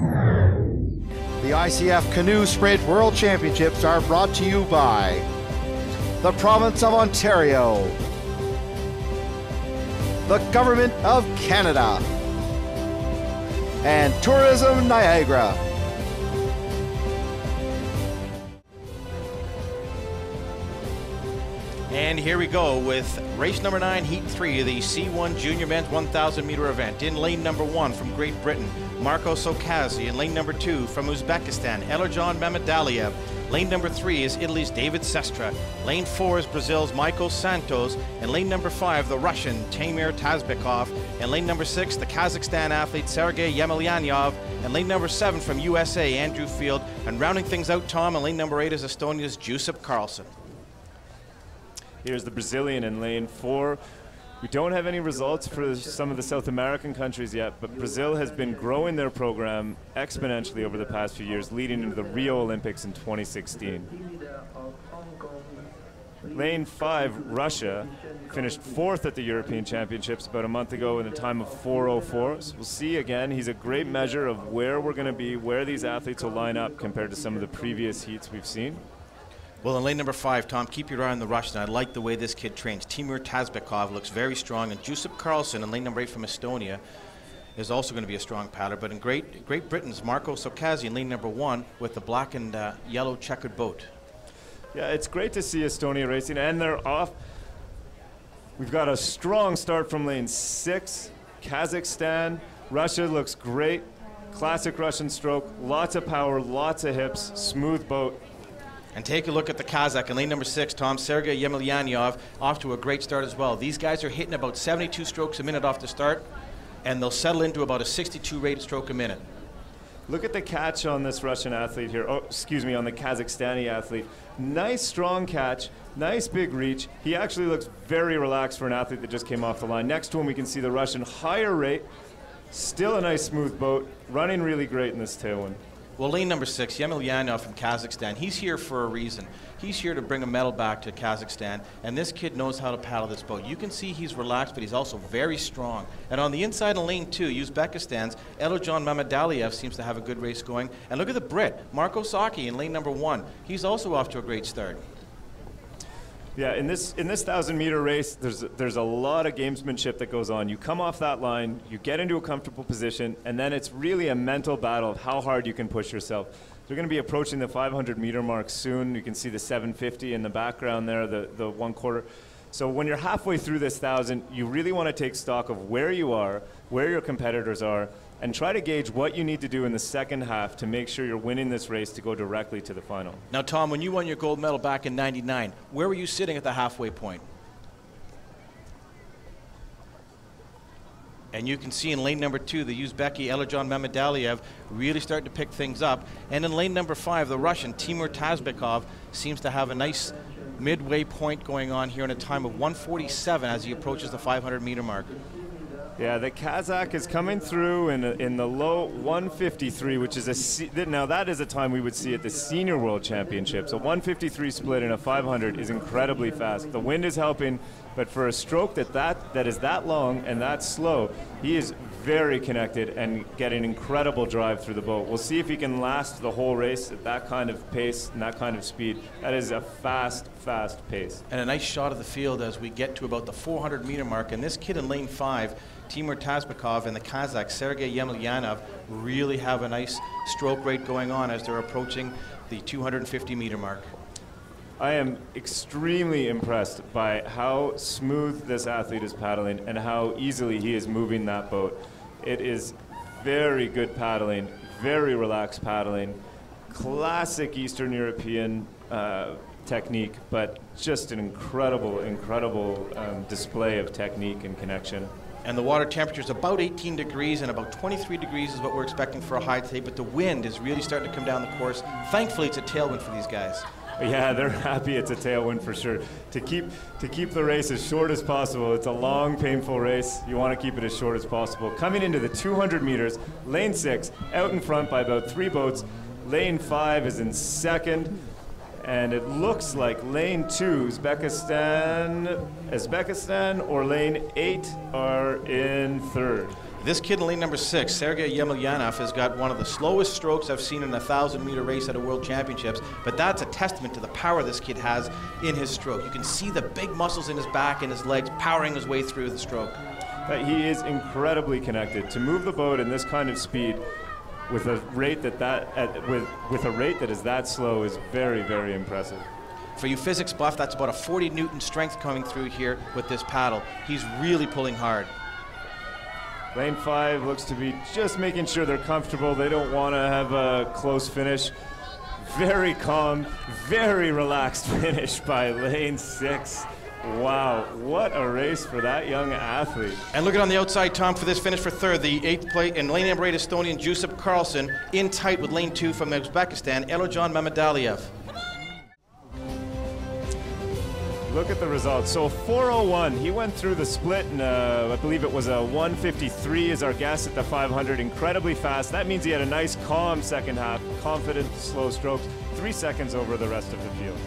The ICF Canoe Sprint World Championships are brought to you by the Province of Ontario, the Government of Canada, and Tourism Niagara. And here we go with race number 9, heat 3 of the C1 Junior Men's 1,000 meter event. In lane number 1 from Great Britain, Marco Sokazi. In lane number 2 from Uzbekistan, Elerjan Mamedaliev. Lane number 3 is Italy's David Sestra. Lane 4 is Brazil's Michael Santos. And lane number 5, the Russian Taimur Tazbekov. And lane number 6, the Kazakhstan athlete Sergey Yemelyanov. And lane number 7 from USA, Andrew Field. And rounding things out, Tom, and lane number 8 is Estonia's Josip Karlsson. Here's the Brazilian in lane 4. We don't have any results for some of the South American countries yet, but Brazil has been growing their program exponentially over the past few years, leading into the Rio Olympics in 2016. Lane 5, Russia, finished 4th at the European Championships about a month ago in a time of 4:04. So we'll see again, he's a great measure of where we're going to be, where these athletes will line up compared to some of the previous heats we've seen. Well, in lane number 5, Tom, keep your eye on the Russian. I like the way this kid trains. Timur Tazbekov looks very strong, and Josip Karlsson in lane number 8 from Estonia is also going to be a strong paddler. But in Great Britain's Marco Sokazi in lane number 1 with the black and yellow checkered boat. Yeah, it's great to see Estonia racing, and they're off. We've got a strong start from lane 6, Kazakhstan. Russia looks great. Classic Russian stroke, lots of power, lots of hips, smooth boat. And take a look at the Kazakh in lane number 6, Tom, Sergey Yemelyanov, off to a great start as well. These guys are hitting about 72 strokes a minute off the start, and they'll settle into about a 62 rated stroke a minute. Look at the catch on this Russian athlete here. Oh, excuse me, on the Kazakhstani athlete. Nice strong catch, nice big reach. He actually looks very relaxed for an athlete that just came off the line. Next to him, we can see the Russian higher rate. Still a nice smooth boat, running really great in this tailwind. Well, lane number 6, Yemelyanov from Kazakhstan, he's here for a reason. He's here to bring a medal back to Kazakhstan, and this kid knows how to paddle this boat. You can see he's relaxed, but he's also very strong. And on the inside of lane 2, Uzbekistan's Elerjan Mamedaliev seems to have a good race going. And look at the Brit, Marco Saki in lane number 1. He's also off to a great start. Yeah, in this 1,000-meter race, there's a lot of gamesmanship that goes on. You come off that line, you get into a comfortable position, and then it's really a mental battle of how hard you can push yourself. They're going to be approaching the 500-meter mark soon. You can see the 750 in the background there, the 1/4. So when you're halfway through this 1,000, you really want to take stock of where you are, where your competitors are, and try to gauge what you need to do in the second half to make sure you're winning this race to go directly to the final. Now, Tom, when you won your gold medal back in '99, where were you sitting at the halfway point? And you can see in lane number 2, the Uzbeki Elerjan Mamedaliev really starting to pick things up. And in lane number 5, the Russian Timur Tazbekov seems to have a nice midway point going on here in a time of 1:47 as he approaches the 500-meter mark. Yeah, the Kazakh is coming through in the low 153, which is now that is a time we would see at the Senior World Championships. A 153 split in a 500 is incredibly fast. The wind is helping, but for a stroke that is that long and that slow, he is very connected and getting incredible drive through the boat. We'll see if he can last the whole race at that kind of pace and that kind of speed. That is a fast pace. And a nice shot of the field as we get to about the 400-meter mark. And this kid in lane 5, Timur Tazbekov, and the Kazakh Sergey Yemelyanov really have a nice stroke rate going on as they're approaching the 250-meter mark. I am extremely impressed by how smooth this athlete is paddling and how easily he is moving that boat. It is very good paddling, very relaxed paddling, classic Eastern European technique, but just an incredible display of technique and connection. And the water temperature is about 18 degrees and about 23 degrees is what we're expecting for a high today, but the wind is really starting to come down the course. Thankfully, it's a tailwind for these guys. Yeah, they're happy it's a tailwind for sure. To keep the race as short as possible. It's a long, painful race. You want to keep it as short as possible. Coming into the 200 meters, lane 6, out in front by about 3 boats. Lane 5 is in second. And it looks like lane 2, Uzbekistan or lane 8 are in third. This kid in lane number 6, Sergey Yemelyanov, has got one of the slowest strokes I've seen in a 1,000-meter race at a World Championships, but that's a testament to the power this kid has in his stroke. You can see the big muscles in his back and his legs powering his way through the stroke. He is incredibly connected. To move the boat in this kind of speed with a rate with a rate that is that slow is very, very impressive. For you physics buff, that's about a 40 Newton strength coming through here with this paddle. He's really pulling hard. Lane 5 looks to be just making sure they're comfortable. They don't want to have a close finish. Very calm, very relaxed finish by lane 6. Wow, what a race for that young athlete. And look at on the outside, Tom, for this finish for third, the 8th place in lane number 8 Estonian Jusip Karlsson, in tight with lane 2 from Uzbekistan, Elojan Mamedaliev. Look at the results. So 4:01, he went through the split, and I believe it was a 1:53 is our guess at the 500. Incredibly fast. That means he had a nice, calm second half, confident, slow strokes, 3 seconds over the rest of the field.